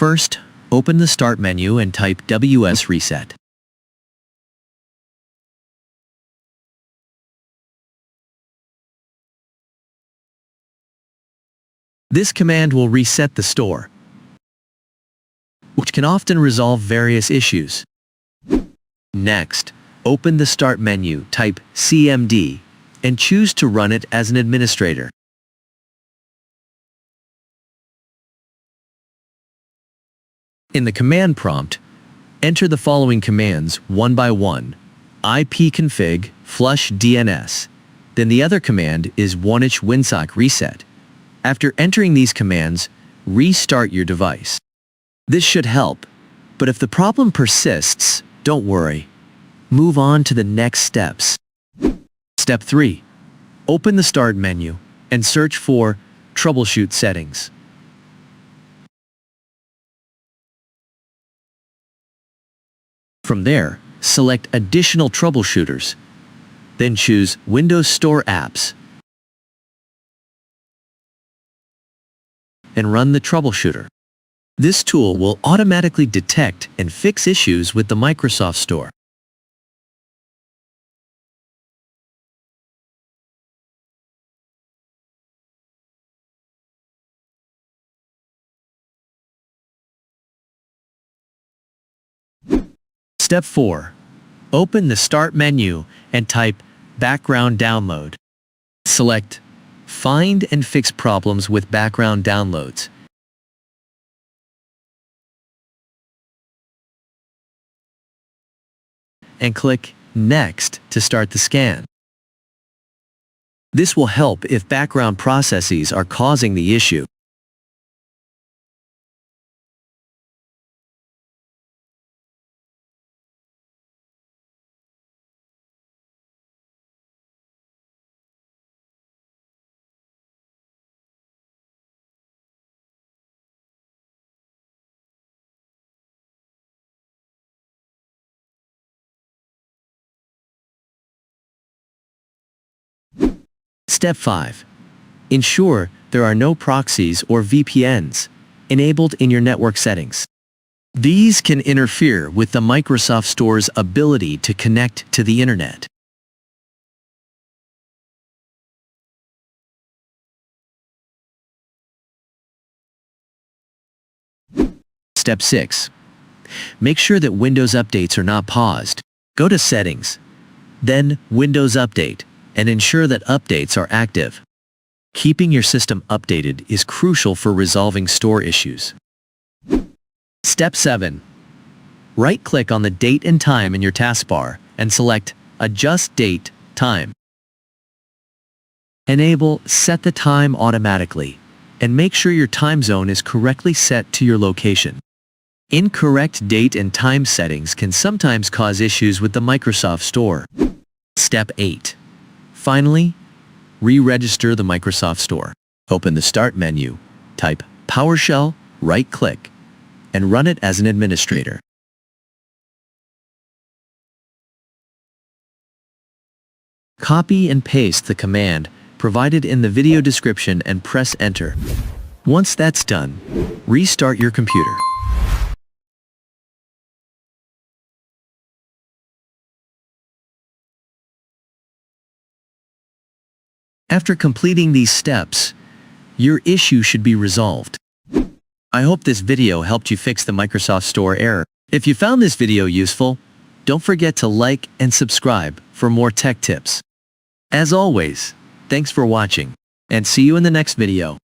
First, open the Start menu and type WS Reset. This command will reset the store, which can often resolve various issues. Next, open the Start menu, type CMD, and choose to run it as an administrator. In the command prompt, enter the following commands one by one: ipconfig, flushdns. Then the other command is netsh winsock reset. After entering these commands, restart your device. This should help, but if the problem persists, don't worry. Move on to the next steps. Step 3. Open the Start menu and search for Troubleshoot Settings. From there, select Additional Troubleshooters. Then choose Windows Store Apps and run the troubleshooter. This tool will automatically detect and fix issues with the Microsoft Store. Step 4. Open the Start menu and type Background Download. Select Find and Fix Problems with Background Downloads. And click Next to start the scan. This will help if background processes are causing the issue. Step 5. Ensure there are no proxies or VPNs enabled in your network settings. These can interfere with the Microsoft Store's ability to connect to the Internet. Step 6. Make sure that Windows updates are not paused. Go to Settings, then Windows Update, and ensure that updates are active. Keeping your system updated is crucial for resolving store issues. Step 7. Right-click on the date and time in your taskbar and select Adjust Date, Time. Enable Set the Time automatically and make sure your time zone is correctly set to your location. Incorrect date and time settings can sometimes cause issues with the Microsoft Store. Step 8. Finally, re-register the Microsoft Store. Open the Start menu, type PowerShell, right-click, and run it as an administrator. Copy and paste the command provided in the video description and press Enter. Once that's done, restart your computer. After completing these steps, your issue should be resolved. I hope this video helped you fix the Microsoft Store error. If you found this video useful, don't forget to like and subscribe for more tech tips. As always, thanks for watching, and see you in the next video.